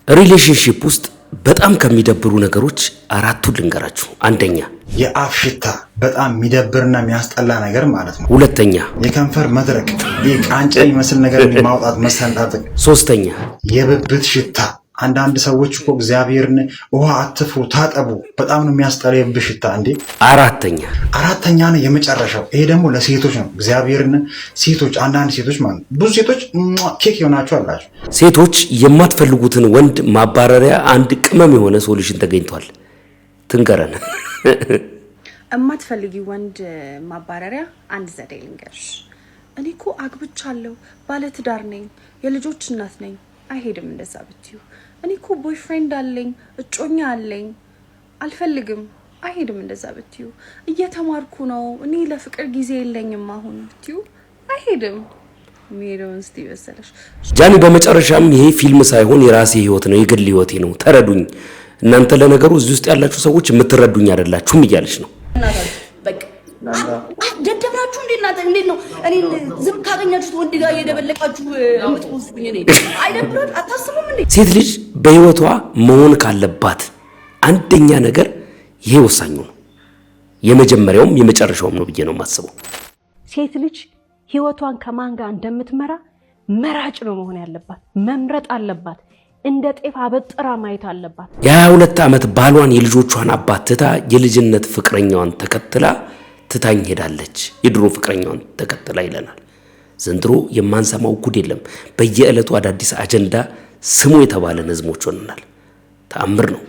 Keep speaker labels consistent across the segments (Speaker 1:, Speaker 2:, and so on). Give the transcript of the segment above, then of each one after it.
Speaker 1: ሪሌሽንሺፕ ውስጥ በጣም ከሚደብሩ ነገሮች አራቱን ልንገራችሁ። አንደኛ
Speaker 2: የአፍ ሽታ በጣም የሚደብርና የሚያስጠላ ነገር ማለት ነው።
Speaker 1: ሁለተኛ
Speaker 2: የከንፈር መድረቅ፣ ቃንጫ የሚመስል ነገር ማውጣት መሰንጣጥቅ።
Speaker 1: ሶስተኛ
Speaker 2: የብብት ሽታ። አንዳንድ ሰዎች እኮ እግዚአብሔርን ውሃ አትፉ ታጠቡ፣ በጣም ነው የሚያስጠላ የብብት ሽታ እንዴ። አራተኛ ነው የመጨረሻው። ይሄ ደግሞ ለሴቶች ነው። እግዚአብሔርን ሴቶች፣ አንዳንድ ሴቶች ማለት ብዙ ሴቶች ኬክ የሆናችሁ አላችሁ።
Speaker 1: ሴቶች የማትፈልጉትን ወንድ ማባረሪያ አንድ ቅመም የሆነ ሶሉሽን ተገኝቷል። ትንገረን።
Speaker 3: እማትፈልጊ ወንድ ማባረሪያ አንድ ዘዴ ልንገርሽ። እኔ እኮ አግብቻለሁ፣ ባለትዳር ነኝ፣ የልጆች እናት ነኝ። አይሄድም እንደዛ ብትዩ። እኔ እኮ ቦይፍሬንድ አለኝ፣ እጮኛ አለኝ፣ አልፈልግም። አይሄድም እንደዛ ብትዩ። እየተማርኩ ነው፣ እኔ ለፍቅር ጊዜ የለኝም አሁን ብትዩ። አይሄድም። ሜሮን እስቲ በሰለሽ
Speaker 1: ጃኒ። በመጨረሻም ይሄ ፊልም ሳይሆን የራሴ ህይወት ነው፣ የግል ህይወቴ ነው፣ ተረዱኝ። እናንተ ለነገሩ እዚህ ውስጥ ያላችሁ ሰዎች የምትረዱኝ አይደላችሁም እያለች ነው።
Speaker 4: ደደብናችሁ እንዴት ነው እኔ ዝም ካገኛችሁት ወንድ ጋር እየደበለቃችሁ የምትወስዱኝ? እኔ አይደብረን አታስቡም እንዴ?
Speaker 1: ሴት ልጅ በህይወቷ መሆን ካለባት አንደኛ ነገር ይሄ ወሳኙ ነው። የመጀመሪያውም የመጨረሻውም ነው ብዬ ነው የማስበው።
Speaker 5: ሴት ልጅ ህይወቷን ከማን ጋር እንደምትመራ መራጭ ነው መሆን ያለባት። መምረጥ አለባት። እንደ ጤፍ አበጥራ ማየት አለባት።
Speaker 1: የ22 ዓመት ባሏን የልጆቿን አባት ትታ የልጅነት ፍቅረኛዋን ተከትላ ትታኝ ሄዳለች። የድሮ ፍቅረኛዋን ተከትላ ይለናል። ዘንድሮ የማንሰማው ጉድ የለም። በየዕለቱ አዳዲስ አጀንዳ ስሙ የተባለን ህዝቦች ሆነናል። ተአምር ነው።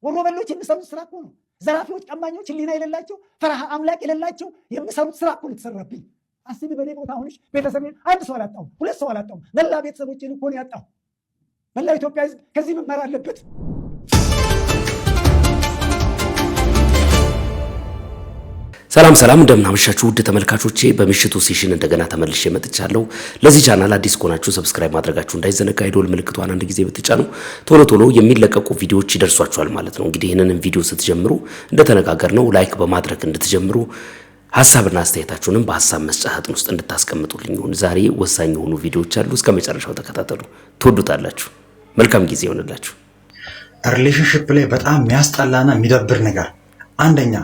Speaker 6: ወሮ በሎች የሚሰሩት ስራ እኮ ነው። ዘራፊዎች፣ ቀማኞች፣ ህሊና የሌላቸው ፈራሃ አምላክ የሌላቸው የሚሰሩት ስራ እኮ ነው የተሰራብኝ። አስቢ፣ በኔ ቦታ ሆነሽ ቤተሰቤን አንድ ሰው አላጣሁም፣ ሁለት ሰው አላጣሁም። መላ ቤተሰቦቼን እኮ ነው ያጣሁ። መላው ኢትዮጵያ ህዝብ ከዚህ መማር አለበት።
Speaker 1: ሰላም እንደምን አመሻችሁ ውድ ተመልካቾቼ። በምሽቱ ሴሽን እንደገና ተመልሼ መጥቻለሁ። ለዚህ ቻናል አዲስ ከሆናችሁ ሰብስክራይብ ማድረጋችሁ እንዳይዘነጋ፣ የደወል ምልክቷን አንድ ጊዜ ብትጫኑ ቶሎ የሚለቀቁ ቪዲዮዎች ይደርሷችኋል ማለት ነው። እንግዲህ ይህንን ቪዲዮ ስትጀምሩ እንደተነጋገርነው ላይክ በማድረግ እንድትጀምሩ፣ ሐሳብና አስተያየታችሁንም በሐሳብ መስጫ ሳጥን ውስጥ እንድታስቀምጡልኝ ይሁን። ዛሬ ወሳኝ የሆኑ ቪዲዮዎች አሉ። እስከ መጨረሻው ተከታተሉ፣ ትወዱታላችሁ። መልካም ጊዜ ይሆንላችሁ።
Speaker 2: ሪሌሽንሺፕ ላይ በጣም የሚያስጠላና የሚደብር ነገር አንደኛ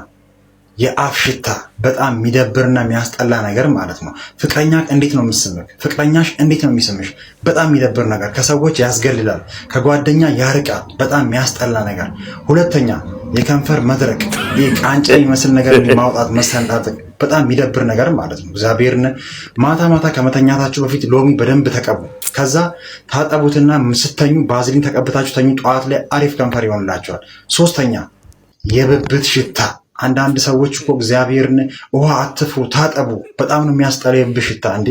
Speaker 2: የአፍ ሽታ በጣም የሚደብርና የሚያስጠላ ነገር ማለት ነው። ፍቅረኛ እንዴት ነው የምትስምህ? ፍቅረኛሽ እንዴት ነው የሚስምሽ? በጣም የሚደብር ነገር፣ ከሰዎች ያስገልላል፣ ከጓደኛ ያርቃል። በጣም የሚያስጠላ ነገር። ሁለተኛ የከንፈር መድረቅ፣ ቃንጫ የሚመስል ነገር ማውጣት መሰንጣጥቅ፣ በጣም የሚደብር ነገር ማለት ነው። እግዚአብሔርን ማታ ከመተኛታችሁ በፊት ሎሚ በደንብ ተቀቡ። ከዛ ታጠቡትና ስተኙ ባዝሊን ተቀብታችሁ ተኙ። ጠዋት ላይ አሪፍ ከንፈር ይሆንላችኋል። ሶስተኛ የብብት ሽታ። አንዳንድ ሰዎች እኮ እግዚአብሔርን ውሃ አትፉ ታጠቡ፣ በጣም ነው የሚያስጠላ የብብት ሽታ እንዴ።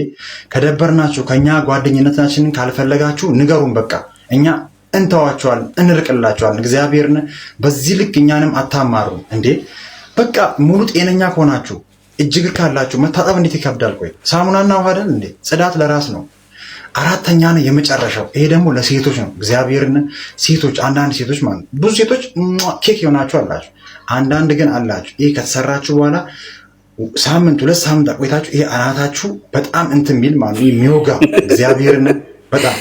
Speaker 2: ከደበርናችሁ፣ ከኛ ጓደኝነታችንን ካልፈለጋችሁ ንገሩን። በቃ እኛ እንተዋቸዋለን፣ እንርቅላቸዋለን። እግዚአብሔርን በዚህ ልክ እኛንም አታማሩ እንዴ። በቃ ሙሉ ጤነኛ ከሆናችሁ እጅግር ካላችሁ መታጠብ እንዴት ይከብዳል? ቆይ ሳሙናና ውሃ አይደል እንዴ? ጽዳት ለራስ ነው። አራተኛ ነው የመጨረሻው። ይሄ ደግሞ ለሴቶች ነው። እግዚአብሔርን ሴቶች፣ አንዳንድ ሴቶች ማለት ብዙ ሴቶች ኬክ የሆናችሁ አላችሁ። አንዳንድ ግን አላችሁ ይሄ ከተሰራችሁ በኋላ ሳምንት 2 ሳምንት ቆይታችሁ ይሄ አናታችሁ በጣም እንትን የሚል ማለት የሚወጋ እግዚአብሔርን በጣም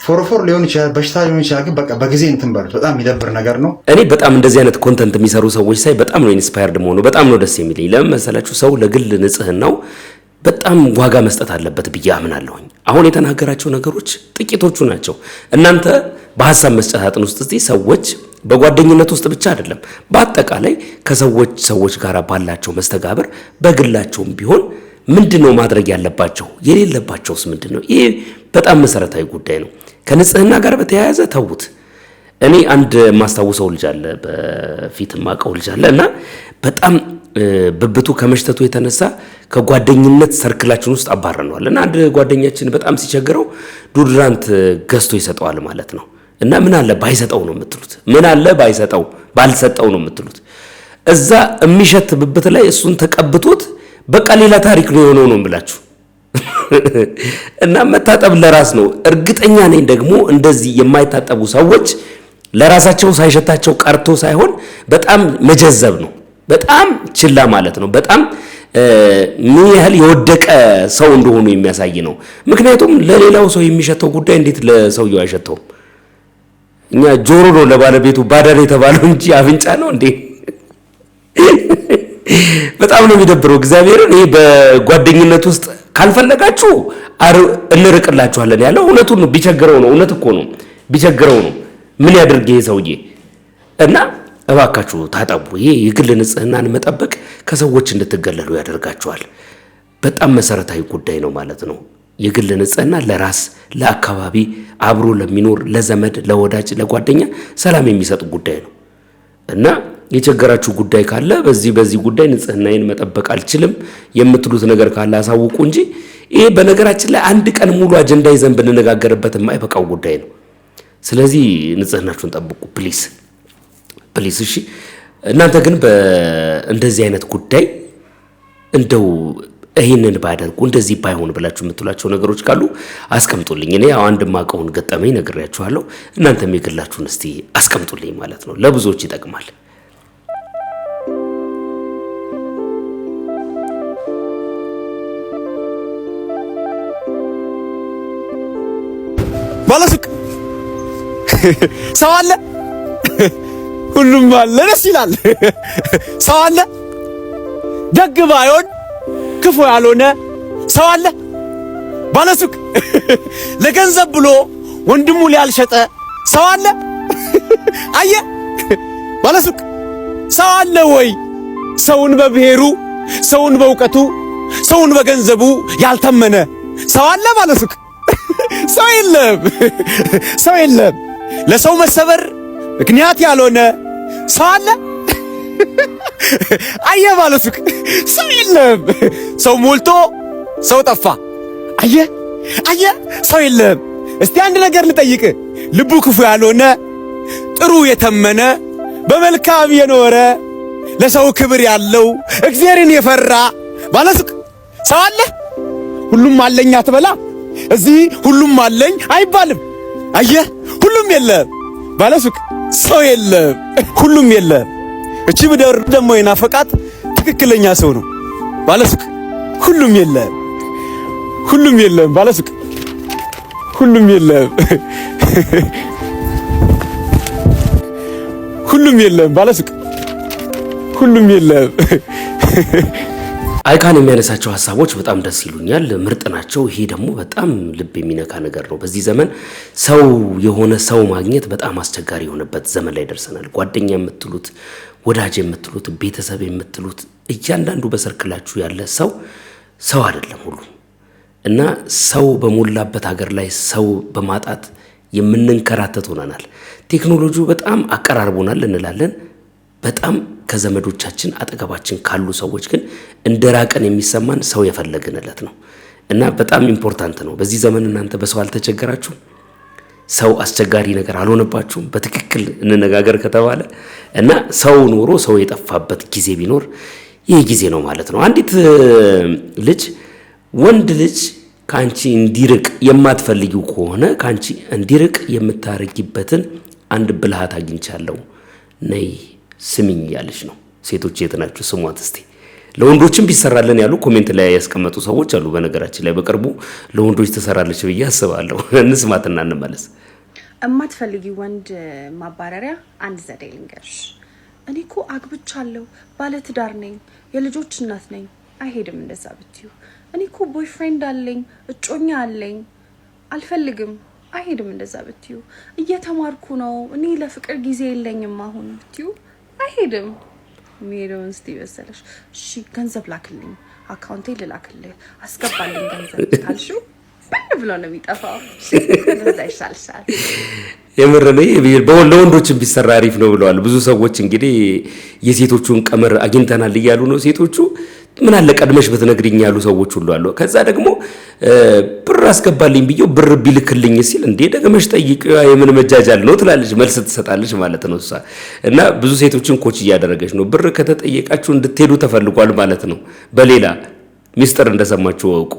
Speaker 2: ፎርፎር ሊሆን ይችላል፣ በሽታ ሊሆን ይችላል። ግን በቃ በጊዜ እንትን በሉት። በጣም የሚደብር ነገር ነው።
Speaker 1: እኔ በጣም እንደዚህ አይነት ኮንተንት የሚሰሩ ሰዎች ሳይ በጣም ነው ኢንስፓየርድ መሆኑ፣ በጣም ነው ደስ የሚለኝ። ለምን መሰላችሁ? ሰው ለግል ንጽህናው በጣም ዋጋ መስጠት አለበት ብዬ አምናለሁኝ። አሁን የተናገራቸው ነገሮች ጥቂቶቹ ናቸው። እናንተ በሐሳብ መስጫ ሳጥን ውስጥ እዚህ ሰዎች በጓደኝነት ውስጥ ብቻ አይደለም፣ በአጠቃላይ ከሰዎች ጋር ባላቸው መስተጋብር በግላቸውም ቢሆን ምንድነው ማድረግ ያለባቸው? የሌለባቸውስ ምንድነው? ይሄ በጣም መሰረታዊ ጉዳይ ነው። ከንጽህና ጋር በተያያዘ ተውት። እኔ አንድ ማስታወሰው ልጅ አለ፣ በፊት ማቀው ልጅ አለ እና በጣም ብብቱ ከመሽተቱ የተነሳ ከጓደኝነት ሰርክላችን ውስጥ አባረነዋል። እና አንድ ጓደኛችን በጣም ሲቸግረው ዱድራንት ገዝቶ ይሰጠዋል ማለት ነው። እና ምን አለ ባይሰጠው ነው የምትሉት? ምን አለ ባይሰጠው ባልሰጠው ነው የምትሉት? እዛ የሚሸት ብብት ላይ እሱን ተቀብቶት በቃ ሌላ ታሪክ ነው የሆነው ነው የምላችሁ። እና መታጠብ ለራስ ነው። እርግጠኛ ነኝ ደግሞ እንደዚህ የማይታጠቡ ሰዎች ለራሳቸው ሳይሸታቸው ቀርቶ ሳይሆን በጣም መጀዘብ ነው፣ በጣም ችላ ማለት ነው፣ በጣም ምን ያህል የወደቀ ሰው እንደሆኑ የሚያሳይ ነው። ምክንያቱም ለሌላው ሰው የሚሸተው ጉዳይ እንዴት ለሰውየው አይሸተውም? እኛ ጆሮ ነው ለባለቤቱ ባዳር የተባለው እንጂ አፍንጫ ነው እንዴ? በጣም ነው የሚደብረው። እግዚአብሔርን ይሄ በጓደኝነት ውስጥ ካልፈለጋችሁ እንርቅላችኋለን ያለው እውነቱን ነው። ቢቸግረው ነው፣ እውነት እኮ ነው፣ ቢቸግረው ነው። ምን ያድርግ ይሄ ሰውዬ? እና እባካችሁ ታጠቡ። ይሄ የግል ንጽህናን መጠበቅ ከሰዎች እንድትገለሉ ያደርጋችኋል። በጣም መሰረታዊ ጉዳይ ነው ማለት ነው። የግል ንጽህና ለራስ ለአካባቢ፣ አብሮ ለሚኖር ለዘመድ፣ ለወዳጅ፣ ለጓደኛ ሰላም የሚሰጥ ጉዳይ ነው እና የቸገራችሁ ጉዳይ ካለ በዚህ ጉዳይ ንጽህናዬን መጠበቅ አልችልም የምትሉት ነገር ካለ አሳውቁ እንጂ ይሄ በነገራችን ላይ አንድ ቀን ሙሉ አጀንዳ ይዘን ብንነጋገርበት የማይበቃው ጉዳይ ነው። ስለዚህ ንጽህናችሁን ጠብቁ ፕሊስ ፕሊስ። እሺ እናንተ ግን በእንደዚህ አይነት ጉዳይ እንደው ይሄንን ባደርጉ እንደዚህ ባይሆን ብላችሁ የምትሏቸው ነገሮች ካሉ አስቀምጡልኝ። እኔ ያው አንድ ማቀውን ገጠመኝ ነግሬያችኋለሁ። እናንተም የግላችሁን እስቲ አስቀምጡልኝ ማለት ነው። ለብዙዎች ይጠቅማል።
Speaker 7: ባለሱቅ ሰው አለ፣ ሁሉም አለ፣ ደስ ይላል። ሰው አለ፣ ደግ ባይሆን ክፉ ያልሆነ ሰው አለ። ባለሱቅ ለገንዘብ ብሎ ወንድሙ ሊያልሸጠ ሰው አለ። አየ ባለሱቅ ሰው አለ ወይ? ሰውን በብሔሩ፣ ሰውን በእውቀቱ፣ ሰውን በገንዘቡ ያልተመነ ሰው አለ ባለሱቅ? ሰው የለም፣ ሰው የለም። ለሰው መሰበር ምክንያት ያልሆነ ሰው አለ። አየ ባለሱቅ ሰው የለም። ሰው ሞልቶ ሰው ጠፋ። አየ ሰው የለም። እስቲ አንድ ነገር ልጠይቅ። ልቡ ክፉ ያልሆነ ጥሩ የተመነ በመልካም የኖረ ለሰው ክብር ያለው እግዚአብሔርን የፈራ ባለሱቅ ሰው አለ? ሁሉም አለኝ አትበላ። እዚህ ሁሉም አለኝ አይባልም። አየህ ሁሉም የለም ባለሱቅ ሰው የለም፣ ሁሉም የለም። እቺ ምድር ደግሞ የናፈቃት ትክክለኛ ሰው ነው ባለሱቅ። ሁሉም የለም፣ ሁሉም የለም ባለሱቅ፣ ሁሉም የለም፣ ሁሉም የለም ባለሱቅ፣ ሁሉም የለም።
Speaker 1: አይካን የሚያነሳቸው ሐሳቦች በጣም ደስ ይሉኛል፣ ምርጥ ናቸው። ይሄ ደግሞ በጣም ልብ የሚነካ ነገር ነው። በዚህ ዘመን ሰው የሆነ ሰው ማግኘት በጣም አስቸጋሪ የሆነበት ዘመን ላይ ደርሰናል። ጓደኛ የምትሉት፣ ወዳጅ የምትሉት፣ ቤተሰብ የምትሉት እያንዳንዱ በሰርክላችሁ ያለ ሰው አይደለም ሁሉ እና ሰው በሞላበት ሀገር ላይ ሰው በማጣት የምንንከራተት ሆነናል። ቴክኖሎጂው በጣም አቀራርቦናል እንላለን። በጣም ከዘመዶቻችን አጠገባችን ካሉ ሰዎች ግን እንደራቀን የሚሰማን ሰው የፈለግንለት ነው እና በጣም ኢምፖርታንት ነው። በዚህ ዘመን እናንተ በሰው አልተቸገራችሁም? ሰው አስቸጋሪ ነገር አልሆነባችሁም? በትክክል እንነጋገር ከተባለ እና ሰው ኖሮ ሰው የጠፋበት ጊዜ ቢኖር ይህ ጊዜ ነው ማለት ነው። አንዲት ልጅ ወንድ ልጅ ካንቺ እንዲርቅ የማትፈልጊው ከሆነ ካንቺ እንዲርቅ የምታረጊበትን አንድ ብልሃት አግኝቻለሁ፣ ነይ ስሚኝ ያለች ነው። ሴቶች የት ናችሁ? ስሟት እስቲ። ለወንዶችም ቢሰራልን ያሉ ኮሜንት ላይ ያስቀመጡ ሰዎች አሉ። በነገራችን ላይ በቅርቡ ለወንዶች ተሰራለች ብዬ አስባለሁ። እንስማትና እንመለስ።
Speaker 3: እማትፈልጊ ወንድ ማባረሪያ አንድ ዘዴ ልንገርሽ። እኔ እኮ አግብቻለሁ፣ ባለትዳር ነኝ፣ የልጆች እናት ነኝ። አይሄድም እንደዛ ብትዩ። እኔ እኮ ቦይፍሬንድ አለኝ፣ እጮኛ አለኝ፣ አልፈልግም። አይሄድም እንደዛ ብትዩ። እየተማርኩ ነው፣ እኔ ለፍቅር ጊዜ የለኝም አሁን ብትዩ። አይሄድም። የሚሄደውን እስቲ መሰለሽ። እሺ ገንዘብ ላክልኝ፣ አካውንቴ ልላክልህ፣ አስገባልኝ ገንዘብ ካልሽው ብን ብሎ ነው የሚጠፋው። እንደዛ ይሻልሻል።
Speaker 1: የምር ነው። ለወንዶችም ቢሰራ አሪፍ ነው ብለዋል ብዙ ሰዎች። እንግዲህ የሴቶቹን ቀመር አግኝተናል እያሉ ነው ሴቶቹ። ምን አለ ቀድመሽ ብትነግሪኝ ያሉ ሰዎች ሁሉ አሉ። ከዛ ደግሞ ብር አስገባልኝ ብዬው ብር ቢልክልኝ ሲል እንዴ ደግመሽ ጠይቂው የምን መጃጃል ነው ትላለች፣ መልስ ትሰጣለች ማለት ነው እሷ። እና ብዙ ሴቶችን ኮች እያደረገች ነው። ብር ከተጠየቃችሁ እንድትሄዱ ተፈልጓል ማለት ነው። በሌላ ሚስጥር እንደሰማችሁ ወቁ።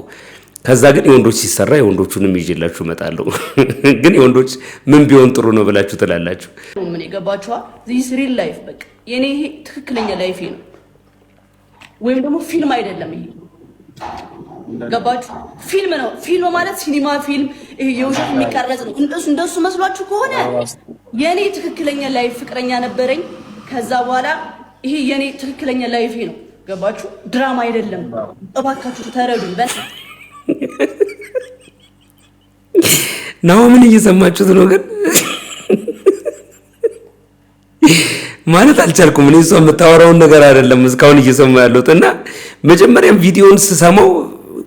Speaker 1: ከዛ ግን የወንዶች ሲሰራ የወንዶቹንም ይዤላችሁ እመጣለሁ። ግን የወንዶች ምን ቢሆን ጥሩ ነው ብላችሁ ትላላችሁ?
Speaker 4: ምን ይገባችኋ? ዚስ ሪል ላይፍ በቃ የኔ ትክክለኛ ላይፍ ነው፣ ወይም ደግሞ ፊልም አይደለም ይሄ። ገባችሁ? ፊልም ነው። ፊልም ማለት ሲኒማ ፊልም የውሸት የሚቀረጽ ነው። እንደሱ መስሏችሁ ከሆነ የኔ ትክክለኛ ላይፍ ፍቅረኛ ነበረኝ። ከዛ በኋላ ይሄ የኔ ትክክለኛ ላይፍ ነው። ገባችሁ? ድራማ አይደለም። እባካችሁ ተረዱን።
Speaker 1: ናው ምን እየሰማችሁት ነው ግን? ማለት አልቻልኩም። እኔ እሷ የምታወራውን ነገር አይደለም እስካሁን እየሰማሁ ያለሁት እና መጀመሪያም ቪዲዮውን ስሰማው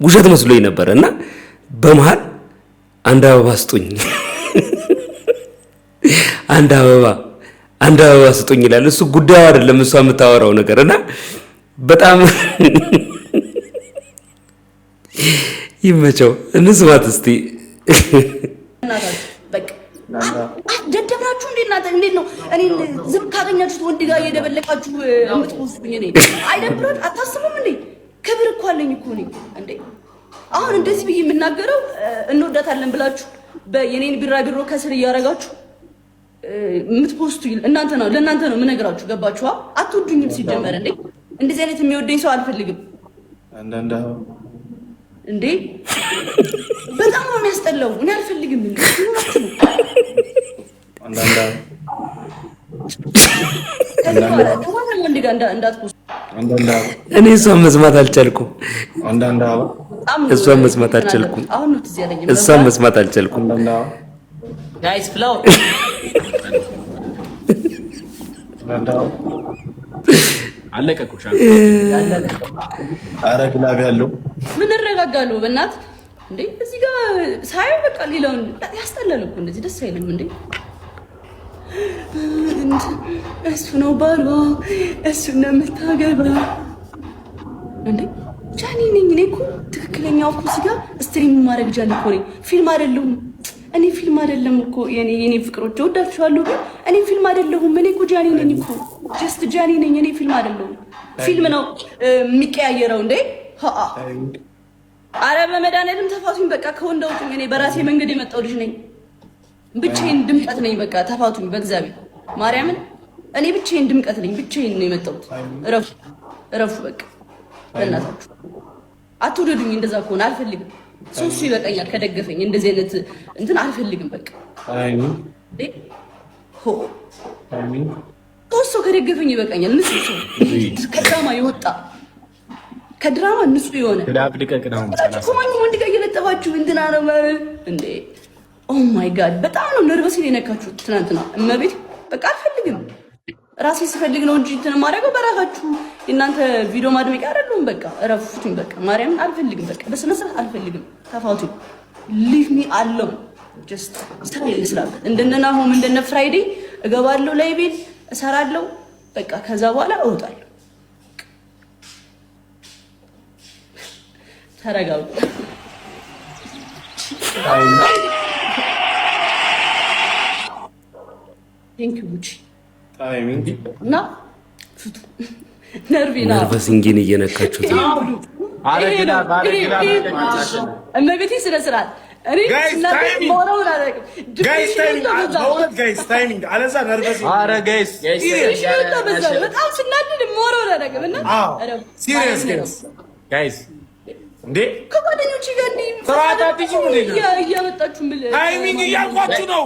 Speaker 1: ውሸት መስሎኝ ነበር እና በመሃል አንድ አበባ ስጡኝ፣ አንድ አበባ ስጡኝ ይላል። እሱ ጉዳዩ አይደለም እሷ የምታወራው ነገር እና በጣም ይመቸው። እንስማት እስቲ።
Speaker 4: ደደብናችሁ እንዴ እናንተ? እንዴት ነው እኔ ዝም ካገኛችሁት ወንድ ጋር እየደበለቃችሁ የምትወስዱኝ? እኔ አይደብሮት አታስቡም እንዴ? ክብር እኮ አለኝ እኮ እኔ እንዴ። አሁን እንደዚህ ብዬ የምናገረው እንወዳታለን ብላችሁ የኔን ቢራቢሮ ከስር እያደረጋችሁ የምትፖስቱ እናንተ ነው፣ ለእናንተ ነው የምነግራችሁ። ገባችሁ? አትወዱኝም ሲጀመር እንዴ። እንደዚህ አይነት የሚወደኝ ሰው አልፈልግም እንዴ። በጣም ነው የሚያስጠላው። እኔ አልፈልግም እንዴ።
Speaker 1: እኔ እሷን መስማት አልቻልኩም። እሷን መስማት አልቻልኩም። እሷን መስማት አልቻልኩም።
Speaker 4: ጋይስ ፍላው
Speaker 8: አለቀኩ። ኧረ ግላብ ያለው
Speaker 4: ምን እረጋጋለሁ በእናት እንዴ። እዚህ ጋር ሳይ በቃ ሌላውን ያስጠላል እኮ እንደዚህ ደስ አይልም እንዴ። እሱ ነው ባሏ፣ እሱ ነው የምታገባ እንዴ። ጃኒ ነኝ እኔ እኮ ትክክለኛው እኮ እዚህ ጋር ስትሪም ማድረግ ጃኒ እኮ ነኝ። ፊልም አይደለሁም እኔ። ፊልም አይደለም እኮ የኔ ፍቅሮች እወዳችኋለሁ፣ ግን እኔ ፊልም አይደለሁም። እኔ እኮ ጃኒ ነኝ እኮ ጀስት ጃኒ ነኝ እኔ። ፊልም አይደለሁም። ፊልም ነው የሚቀያየረው እንዴ። አረ በመድኃኒዓለም ተፋቱኝ በቃ። ከወንድ አውጡኝ። እኔ በራሴ መንገድ የመጣው ልጅ ነኝ። ብቻዬን ድምቀት ነኝ። በቃ ተፋቱኝ በእግዚአብሔር ማርያምን። እኔ ብቻዬን ድምቀት ነኝ። ብቻዬን ነው የመጣሁት። እረፉ በቃ በእናታችሁ። አትውደዱኝ። እንደዛ ከሆነ አልፈልግም። ሶስቱ ይበቃኛል ከደገፈኝ። እንደዚህ አይነት እንትን አልፈልግም በቃ። ሶስት ሰው ከደገፈኝ ይበቃኛል። ንጹህ ሰው ከድራማ የወጣ ከድራማ ንጹህ የሆነ ከማንም ወንድ ጋር እየለጠፋችሁ እንትና ነው እንዴ። ኦ ማይ ጋድ በጣም ነው ነርቨስን የነካችሁት ትናንትና። እመቤት በቃ አልፈልግም። ራሴ ስፈልግ ነው እንጂ እንትን ማድረገው በራሳችሁ እናንተ ቪዲዮ ማድመቂያ አይደለም። በቃ እረፉኝ በቃ ማርያምን አልፈልግም። በቃ በስነ ስርዓት አልፈልግም። ተፋቱኝ። ሊቭ ሚ አሎን ጀስት ስራ ይስራል። እንደነና ሆም እንደነ ፍራይዴ እገባለሁ ላይ ቤት እሰራለሁ በቃ። ከዛ በኋላ እወጣለሁ። ተረጋጉ። ቴንክ ዩ ጉቺ እና ፍቱ።
Speaker 1: ነርቨሲንግን እየነካችሁት ነው።
Speaker 4: እመቤቴ ስነ ስርዓት ከጓደኞች ጋር እያመጣችሁ ታይሚንግ እያልኳችሁ ነው።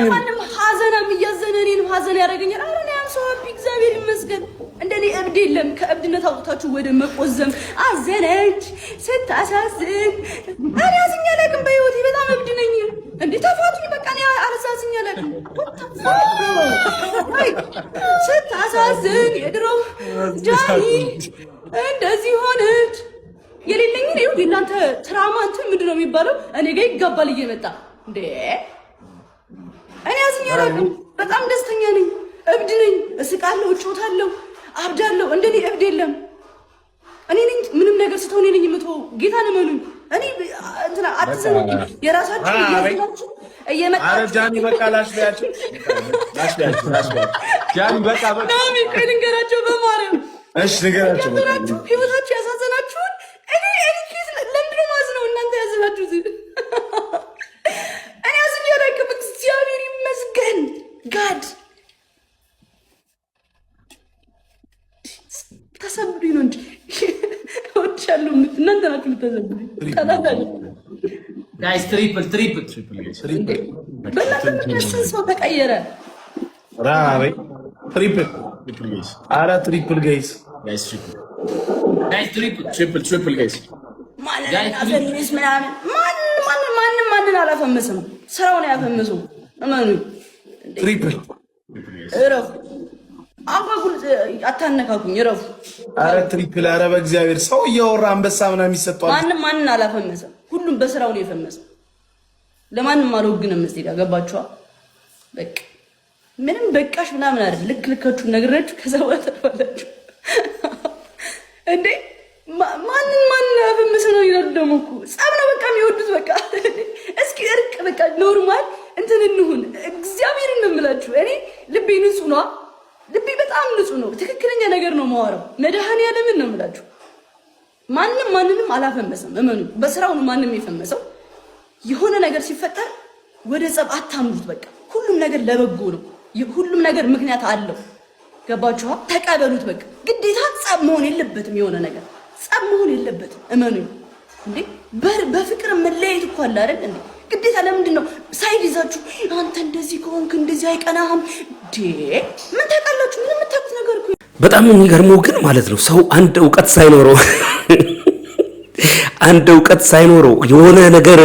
Speaker 4: ማንም ሀዘናም እያዘነ እኔንም ሀዘን ያደረገኛል። አረ ያም ሰው እግዚአብሔር ይመስገን እንደኔ እብድ የለም። ከእብድነት አውጥታችሁ ወደ መቆዘም አዘነች ስታሳዝን። እኔ አዝኛ አላውቅም በህይወቴ በጣም እብድ ነኝ እንዴ። ተፋቱኝ በቃ። እኔ አላሳዝኛ አላውቅም። ስታሳዝን የድሮ ጃኒ እንደዚህ ሆነች። የሌለኝ ነው እናንተ ትራማ እንትን ምንድን ነው የሚባለው? እኔ ጋር ይጋባል እየመጣ እንዴ። እኔ አዝኛ አላውቅም። በጣም ደስተኛ ነኝ። እብድ ነኝ። እስቃለሁ፣ እጮታለሁ፣ አብዳለሁ። እንደኔ እብድ የለም። እኔ ነኝ ምንም ነገር ስተው እኔ ነኝ የምትወው። ጌታን እመኑኝ። እኔ እንትና አትዘኑ። የራሳችሁ እያላችሁ እየመጣችሁ ጃኒ በቃ ላሽቢያችሁ ጃኒ በቃ ናሚ ቆይ ልንገራቸው በማርያም እሺ ንገራቸው። ህይወታችሁ ያሳዘናችሁን እኔ ለምንድን ነው ማዝነው? እናንተ ያዘናችሁት እኔ አዝኜ አላውቅም። እግዚአብሔር ይመስገን ጋድ እያልኩ ልተዘብኝ ተናዳለ ጋይስ ትሪፕል በእናትህ ሰው ተቀየረ
Speaker 8: ራሬ ትሪፕል ጋይስ ትሪፕል ጋይስ
Speaker 4: ማንን ማንን አላፈመስም ስራውን ያፈመስው እመኑ
Speaker 8: ትሪፕል
Speaker 4: እረፍ አባጉል አታነካኩኝ እረፍ
Speaker 8: አረ ትሪፕል አረ በእግዚአብሔር ሰው እያወራ አንበሳ ምናምን የሚሰጠው
Speaker 4: ማንን አላፈመሰም ሁሉም በስራው ነው የፈመሰው ለማንም አልወግንም እስቲ ገባችኋ በቃ ምንም በቃሽ ምናምን አይደል ልካችሁ ነግሬያችሁ ከዛ ወጣላችሁ እንዴ ማንን አፈመሰ ነው ይላል ደሞ እኮ ጻም ነው በቃ የሚወዱት በቃ እስኪ እርቅ በቃ ኖርማል እንትን እንሁን እግዚአብሔርን ነው የምላችሁ እኔ ልቤ ንጹህ ነው ልቤ በጣም ንጹህ ነው ትክክለኛ ነገር ነው ማወራው መድኃኒዓለምን ነው የምላችሁ ማንንም አላፈመሰም እመኑ በስራው ነው ማንንም የፈመሰው የሆነ ነገር ሲፈጠር ወደ ጸብ አታምሩት በቃ ሁሉም ነገር ለበጎ ነው ሁሉም ነገር ምክንያት አለው ገባችኋ ተቀበሉት በቃ ግዴታ ጸብ መሆን የለበትም የሆነ ነገር ጸብ መሆን የለበትም እመኑ እንዴ በፍቅር መለያየት እኮ አለ አይደል እንዴ ግዴታ ለምንድን ነው ሳይድ ይዛችሁ አንተ እንደዚህ ከሆንክ እንደዚህ አይቀናህም ዴ ምን ታውቃላችሁ ምን የምታውቁት ነገር እኮ
Speaker 1: በጣም የሚገርመው ግን ማለት ነው ሰው አንድ እውቀት ሳይኖረው የሆነ ነገር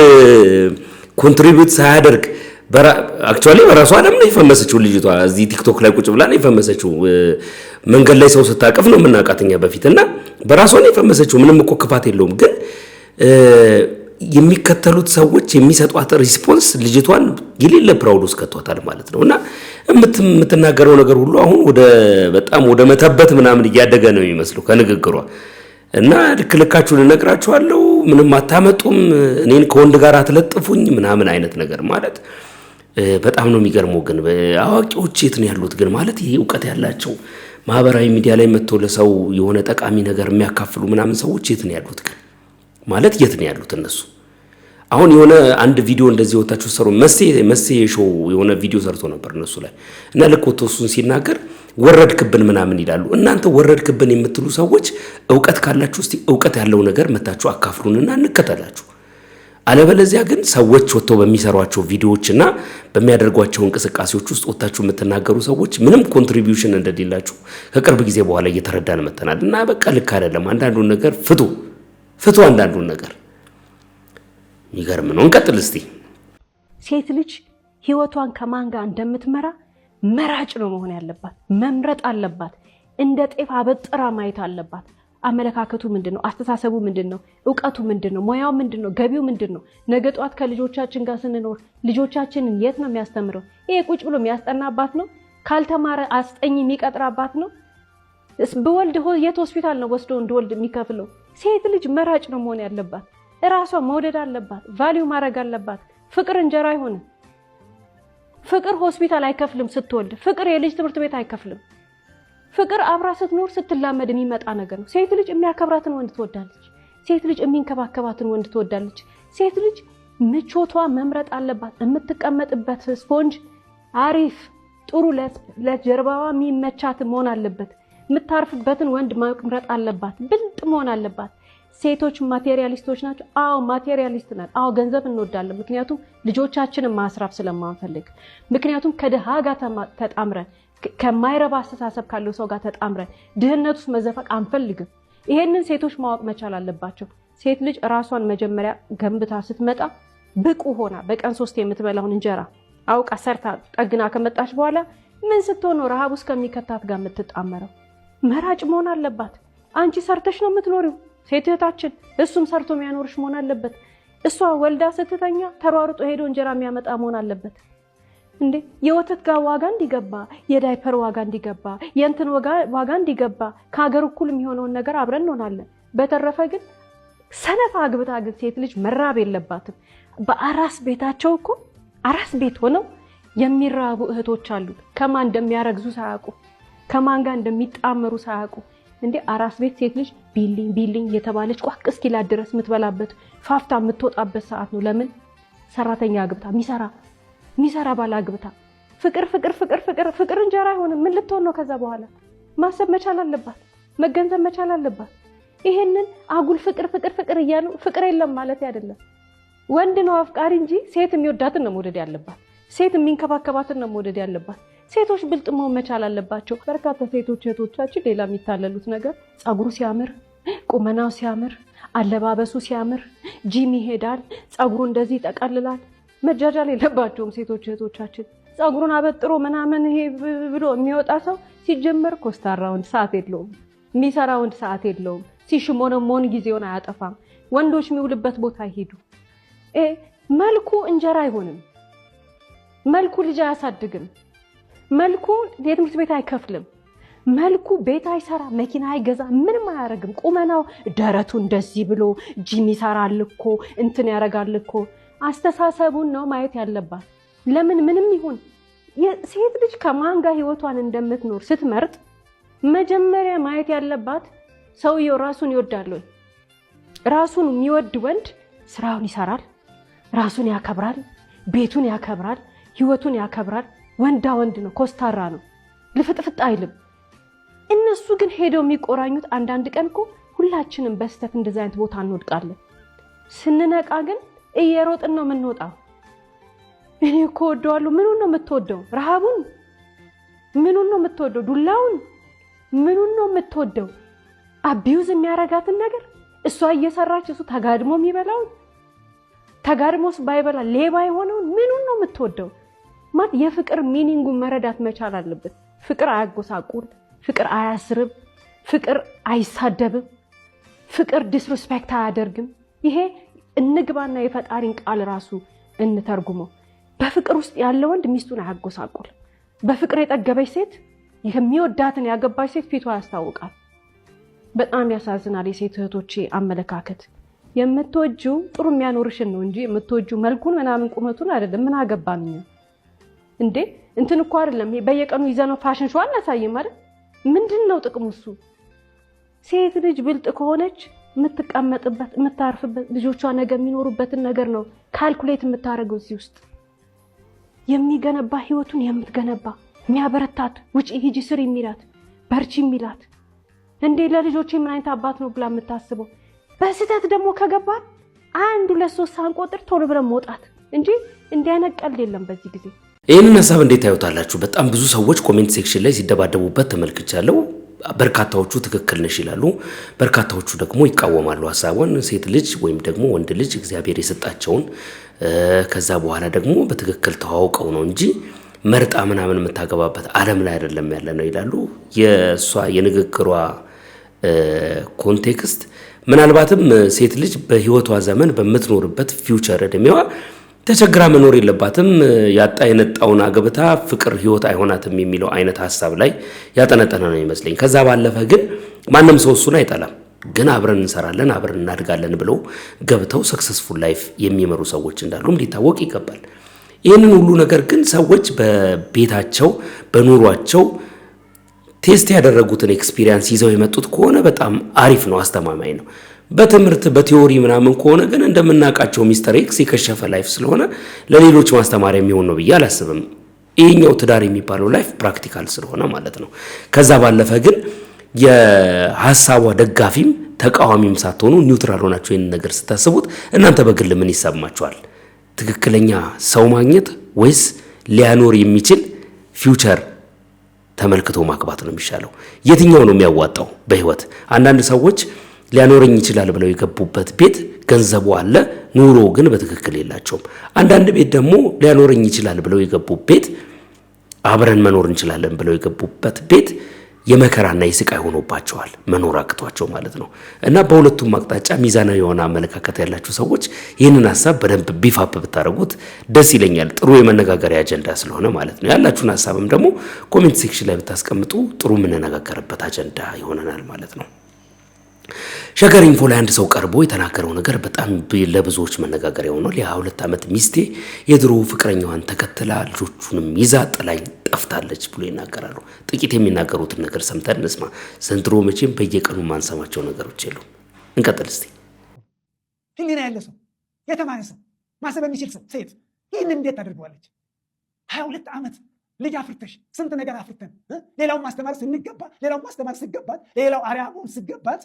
Speaker 1: ኮንትሪቢዩት ሳያደርግ አክቹአሊ በራሷ ዓለም ነው የፈመሰችው ልጅቷ እዚህ ቲክቶክ ላይ ቁጭ ብላ ነው የፈመሰችው መንገድ ላይ ሰው ስታቀፍ ነው የምናውቃትኛ በፊትና በራሷ ነው የፈመሰችው ምንም እኮ ክፋት የለውም ግን የሚከተሉት ሰዎች የሚሰጧት ሪስፖንስ ልጅቷን የሌለ ፕራውድ ውስጥ ከቷታል ማለት ነውና የምትናገረው ነገር ሁሉ አሁን በጣም ወደ መተበት ምናምን እያደገ ነው የሚመስለው ከንግግሯ እና ልክልካችሁን እነግራችኋለሁ ምንም አታመጡም እኔን ከወንድ ጋር አትለጥፉኝ ምናምን አይነት ነገር ማለት በጣም ነው የሚገርመው ግን አዋቂዎች የት ነው ያሉት ግን ማለት ይሄ ዕውቀት ያላቸው ማህበራዊ ሚዲያ ላይ መጥቶ ለሰው የሆነ ጠቃሚ ነገር የሚያካፍሉ ምናምን ሰዎች የት ነው ያሉት ግን ማለት የት ነው ያሉት እነሱ አሁን የሆነ አንድ ቪዲዮ እንደዚህ ወጣችሁ ሰሩ መሴ ሾው የሆነ ቪዲዮ ሰርቶ ነበር እነሱ ላይ እና ለኮቶሱን ሲናገር ወረድክብን ምናምን ይላሉ እናንተ ወረድክብን የምትሉ ሰዎች ዕውቀት ካላችሁ እስቲ ዕውቀት ያለው ነገር መታችሁ አካፍሉንና እንከተላችሁ አለበለዚያ ግን ሰዎች ወጥተው በሚሰሯቸው ቪዲዮዎችና በሚያደርጓቸው እንቅስቃሴዎች ውስጥ ወጣችሁ የምትናገሩ ሰዎች ምንም ኮንትሪቢዩሽን እንደሌላችሁ ከቅርብ ጊዜ በኋላ እየተረዳን መተናል እና በቃ ልክ አይደለም አንዳንዱን ነገር ፍቱ አንዳንዱን ነገር ይገርም ነው እንቀጥል እስቲ
Speaker 5: ሴት ልጅ ህይወቷን ከማን ጋር እንደምትመራ መራጭ ነው መሆን ያለባት መምረጥ አለባት እንደ ጤፍ አበጥራ ማየት አለባት አመለካከቱ ምንድነው አስተሳሰቡ ምንድነው ዕውቀቱ ምንድነው ሙያው ምንድነው ገቢው ምንድነው ነገ ጧት ከልጆቻችን ጋር ስንኖር ልጆቻችንን የት ነው የሚያስተምረው ይሄ ቁጭ ብሎ የሚያስጠናባት ነው ካልተማረ አስጠኝ የሚቀጥራባት ነው በወልድ የት ሆስፒታል ነው ወስዶ እንደወልድ የሚከፍለው ሴት ልጅ መራጭ ነው መሆን ያለባት እራሷ መውደድ አለባት ቫልዩ ማድረግ አለባት ፍቅር እንጀራ አይሆንም ፍቅር ሆስፒታል አይከፍልም ስትወልድ ፍቅር የልጅ ትምህርት ቤት አይከፍልም ፍቅር አብራ ስትኖር ስትላመድ የሚመጣ ነገር ነው ሴት ልጅ የሚያከብራትን ወንድ ትወዳለች ሴት ልጅ የሚንከባከባትን ወንድ ትወዳለች ሴት ልጅ ምቾቷ መምረጥ አለባት የምትቀመጥበት ስፖንጅ አሪፍ ጥሩ ለጀርባዋ የሚመቻት መሆን አለበት የምታርፍበትን ወንድ መምረጥ አለባት ብልጥ መሆን አለባት ሴቶች ማቴሪያሊስቶች ናቸው አዎ ማቴሪያሊስት ናቸው አዎ ገንዘብ እንወዳለን ምክንያቱም ልጆቻችንን ማስራፍ ስለማንፈልግ ምክንያቱም ከደሃ ጋር ተጣምረን ከማይረባ አስተሳሰብ ካለው ሰው ጋር ተጣምረን ድህነት ውስጥ መዘፈቅ አንፈልግም ይሄንን ሴቶች ማወቅ መቻል አለባቸው ሴት ልጅ ራሷን መጀመሪያ ገንብታ ስትመጣ ብቁ ሆና በቀን 3 የምትበላውን እንጀራ አውቃ ሰርታ ጠግና ከመጣች በኋላ ምን ስትሆን ረሃብ ውስጥ ከሚከታት ጋር የምትጣመረው መራጭ መሆን አለባት አንቺ ሰርተሽ ነው የምትኖሪው ሴት እህታችን እሱም ሰርቶ የሚያኖርሽ መሆን አለበት እሷ ወልዳ ስትተኛ ተሯሩጦ ሄዶ እንጀራ የሚያመጣ መሆን አለበት እንዴ የወተት ጋር ዋጋ እንዲገባ የዳይፐር ዋጋ እንዲገባ የእንትን ዋጋ እንዲገባ ከሀገር እኩል የሚሆነውን ነገር አብረን እንሆናለን በተረፈ ግን ሰነፍ አግብታ ግን ሴት ልጅ መራብ የለባትም በአራስ ቤታቸው እኮ አራስ ቤት ሆነው የሚራቡ እህቶች አሉ ከማን እንደሚያረግዙ ሳያውቁ ከማን ጋር እንደሚጣመሩ ሳያውቁ እንዴ አራስ ቤት ሴት ልጅ ቢልኝ የተባለች ቋቅ እስኪላት ድረስ የምትበላበት ፋፍታ የምትወጣበት ሰዓት ነው ለምን ሰራተኛ አግብታ ሚሰራ ባል አግብታ ፍቅር እንጀራ አይሆንም ምን ልትሆን ነው ከዛ በኋላ ማሰብ መቻል አለባት መገንዘብ መቻል አለባት ይሄንን አጉል ፍቅር እያሉ ፍቅር የለም ማለት አይደለም። ወንድ ነው አፍቃሪ እንጂ ሴት የሚወዳትን ነው መውደድ ያለባት። ሴት የሚንከባከባትን ነው መውደድ ያለባት። ሴቶች ብልጥ መሆን መቻል አለባቸው። በርካታ ሴቶች እህቶቻችን ሌላ የሚታለሉት ነገር ጸጉሩ ሲያምር፣ ቁመናው ሲያምር፣ አለባበሱ ሲያምር፣ ጂም ይሄዳል፣ ጸጉሩ እንደዚህ ይጠቀልላል። መጃጃል የለባቸውም ሴቶች እህቶቻችን። ጸጉሩን አበጥሮ ምናምን ይሄ ብሎ የሚወጣ ሰው ሲጀመር ኮስታራ ወንድ ሰዓት የለውም፣ የሚሰራ ወንድ ሰዓት የለውም። ሲሽሞነሞን ጊዜውን አያጠፋም። ወንዶች የሚውልበት ቦታ ይሄዱ። መልኩ እንጀራ አይሆንም። መልኩ ልጅ አያሳድግም። መልኩ የትምህርት ቤት አይከፍልም። መልኩ ቤት አይሰራ፣ መኪና አይገዛ፣ ምንም አያረግም። ቁመናው ደረቱ እንደዚህ ብሎ ጂም ይሰራል እኮ እንትን ያረጋል እኮ። አስተሳሰቡን ነው ማየት ያለባት። ለምን ምንም ይሁን ሴት ልጅ ከማን ጋር ህይወቷን እንደምትኖር ስትመርጥ መጀመሪያ ማየት ያለባት ሰውየው ራሱን ይወዳል ወይ? ራሱን የሚወድ ወንድ ስራውን ይሰራል፣ ራሱን ያከብራል፣ ቤቱን ያከብራል፣ ህይወቱን ያከብራል። ወንዳ ወንድ ነው፣ ኮስታራ ነው፣ ልፍጥፍጥ አይልም። እነሱ ግን ሄደው የሚቆራኙት አንዳንድ ቀን እኮ ሁላችንም በስተት እንደዚህ አይነት ቦታ እንወድቃለን። ስንነቃ ግን እየሮጥን ነው የምንወጣው። እኔ እኮ ወደዋለሁ። ምኑን ነው የምትወደው? ረሃቡን? ምኑን ነው የምትወደው? ዱላውን? ምኑን ነው የምትወደው? አቢዩዝ የሚያረጋትን ነገር እሷ እየሰራች እሱ ተጋድሞ የሚበላውን፣ ተጋድሞስ ባይበላ ሌባ የሆነውን ምኑን ነው የምትወደው? ማለት የፍቅር ሚኒንጉን መረዳት መቻል አለበት። ፍቅር አያጎሳቁል፣ ፍቅር አያስርብ፣ ፍቅር አይሳደብም፣ ፍቅር ዲስሪስፔክት አያደርግም። ይሄ እንግባና የፈጣሪን ቃል ራሱ እንተርጉመው። በፍቅር ውስጥ ያለ ወንድ ሚስቱን አያጎሳቁል። በፍቅር የጠገበች ሴት፣ የሚወዳትን ያገባች ሴት ፊቷ ያስታውቃል። በጣም ያሳዝናል የሴት እህቶቼ አመለካከት። የምትወጂው ጥሩ የሚያኖርሽን ነው እንጂ የምትወጂው መልኩን ምናምን ቁመቱን አይደለም። ምን አገባን እንዴ? እንትን እኮ አይደለም በየቀኑ ይዘነው ፋሽን ሾው አናሳይም አይደል? ምንድነው ጥቅሙ እሱ? ሴት ልጅ ብልጥ ከሆነች የምትቀመጥበት የምታርፍበት ልጆቿ ነገ የሚኖሩበትን ነገር ነው ካልኩሌት የምታደርገው። እዚህ ውስጥ የሚገነባ ህይወቱን የምትገነባ የሚያበረታት ውጪ ሂጂ ስሪ የሚላት በርቺ የሚላት እንዴ ለልጆቼ ምን አይነት አባት ነው ብላ የምታስበው። በስህተት ደግሞ ከገባን 1 2 3 ሳንቆጥር ቶሎ ብለን መውጣት እንጂ እንዲያነቀል የለም በዚህ ጊዜ።
Speaker 1: ይህንን ሀሳብ እንዴት ታዩታላችሁ? በጣም ብዙ ሰዎች ኮሜንት ሴክሽን ላይ ሲደባደቡበት ተመልክቻለሁ። በርካታዎቹ ትክክል ነሽ ይላሉ፣ በርካታዎቹ ደግሞ ይቃወማሉ ሀሳቡን። ሴት ልጅ ወይም ደግሞ ወንድ ልጅ እግዚአብሔር የሰጣቸውን ከዛ በኋላ ደግሞ በትክክል ተዋውቀው ነው እንጂ መርጣ ምናምን የምታገባበት ዓለም ላይ አይደለም ያለ ነው ይላሉ። የሷ የንግግሯ ኮንቴክስት ምናልባትም ሴት ልጅ በህይወቷ ዘመን በምትኖርበት ፊውቸር እድሜዋ ተቸግራ መኖር የለባትም፣ ያጣ የነጣውን አግብታ ፍቅር ህይወት አይሆናትም የሚለው አይነት ሐሳብ ላይ ያጠነጠነ ነው ይመስለኝ። ከዛ ባለፈ ግን ማንም ሰው እሱን አይጠላም። ግን አብረን እንሰራለን አብረን እናድጋለን ብለው ገብተው ሰክሰስፉል ላይፍ የሚመሩ ሰዎች እንዳሉም ሊታወቅ ይገባል። ይህንን ሁሉ ነገር ግን ሰዎች በቤታቸው በኑሯቸው ቴስት ያደረጉትን ኤክስፒሪየንስ ይዘው የመጡት ከሆነ በጣም አሪፍ ነው፣ አስተማማኝ ነው። በትምህርት በቲዮሪ ምናምን ከሆነ ግን እንደምናውቃቸው ሚስተር ኤክስ የከሸፈ ላይፍ ስለሆነ ለሌሎች ማስተማሪያ የሚሆን ነው ብዬ አላስብም። ይሄኛው ትዳር የሚባለው ላይፍ ፕራክቲካል ስለሆነ ማለት ነው። ከዛ ባለፈ ግን የሐሳቧ ደጋፊም ተቃዋሚም ሳትሆኑ ኒውትራል ሆናችሁ ይሄን ነገር ስታስቡት እናንተ በግል ምን ይሰማችኋል? ትክክለኛ ሰው ማግኘት ወይስ ሊያኖር የሚችል ፊውቸር ተመልክቶ ማግባት ነው የሚሻለው? የትኛው ነው የሚያዋጣው በህይወት? አንዳንድ ሰዎች ሊያኖረኝ ይችላል ብለው የገቡበት ቤት ገንዘቡ አለ፣ ኑሮ ግን በትክክል የላቸውም። አንዳንድ ቤት ደግሞ ሊያኖረኝ ይችላል ብለው የገቡበት ቤት አብረን መኖር እንችላለን ብለው የገቡበት ቤት የመከራና የስቃይ ሆኖባቸዋል፣ መኖር አቅቷቸው ማለት ነው። እና በሁለቱም አቅጣጫ ሚዛናዊ የሆነ አመለካከት ያላችሁ ሰዎች ይህንን ሀሳብ በደንብ ቢፋፕ ብታደርጉት ደስ ይለኛል። ጥሩ የመነጋገሪያ አጀንዳ ስለሆነ ማለት ነው። ያላችሁን ሀሳብም ደግሞ ኮሜንት ሴክሽን ላይ ብታስቀምጡ ጥሩ የምንነጋገርበት አጀንዳ ይሆነናል ማለት ነው። ሸገር ኢንፎ ላይ አንድ ሰው ቀርቦ የተናገረው ነገር በጣም ለብዙዎች መነጋገሪያ ሆኗል። የ22 ዓመት ሚስቴ የድሮ ፍቅረኛዋን ተከትላ ልጆቹንም ይዛ ጥላኝ ጠፍታለች ብሎ ይናገራሉ። ጥቂት የሚናገሩትን ነገር ሰምተን እንስማ። ዘንድሮ መቼም በየቀኑ ማንሰማቸው ነገሮች የሉም። እንቀጥል እስቲ።
Speaker 6: ህሊና ያለ ሰው የተማረ ሰው ማሰብ የሚችል ሰው ሴት ይህን እንዴት ታደርገዋለች? 22 ዓመት ልጅ አፍርተሽ ስንት ነገር አፍርተን ሌላውን ማስተማር ስንገባ ሌላውን ማስተማር ስገባት ሌላው አርአያ መሆን ስገባት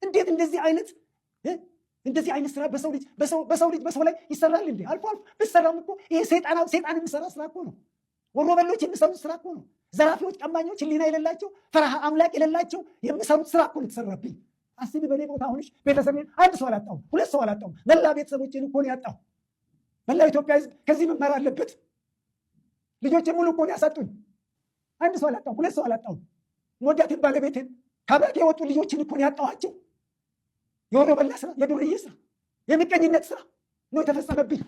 Speaker 6: እንዴት እንደዚህ አይነት ስራ በሰው ላይ ይሰራል እንዴ? አልፎ አልፎ ብሰራም እኮ ይሄ ሰይጣን የሚሰራ ስራ እኮ ነው። ወሮበሎች የሚሰሩት ስራ እኮ ነው። ዘራፊዎች፣ ቀማኞች፣ ህሊና የሌላቸው ፈራሃ አምላክ የሌላቸው የሚሰሩት ስራ እኮ ነው የተሰራብኝ። አስቢ፣ በኔ ቦታ ሆነሽ ቤተሰቤን አንድ ሰው አላጣሁም፣ ሁለት ሰው አላጣሁም። መላ ቤተሰቦቼን እኮ ነው ያጣሁ። መላው ኢትዮጵያ ህዝብ ከዚህ መማር አለበት። ልጆቼ ሙሉ እኮ ነው ያሳጡኝ። አንድ ሰው አላጣሁም፣ ሁለት ሰው አላጣሁም። ወዳትን ባለቤትን ከአብራክ የወጡ ልጆችን እኮ ነው ያጣኋቸው። የወሮበላ ስራ፣ የዱርዬ ስራ፣ የምቀኝነት ስራ ነው የተፈጸመብኝ።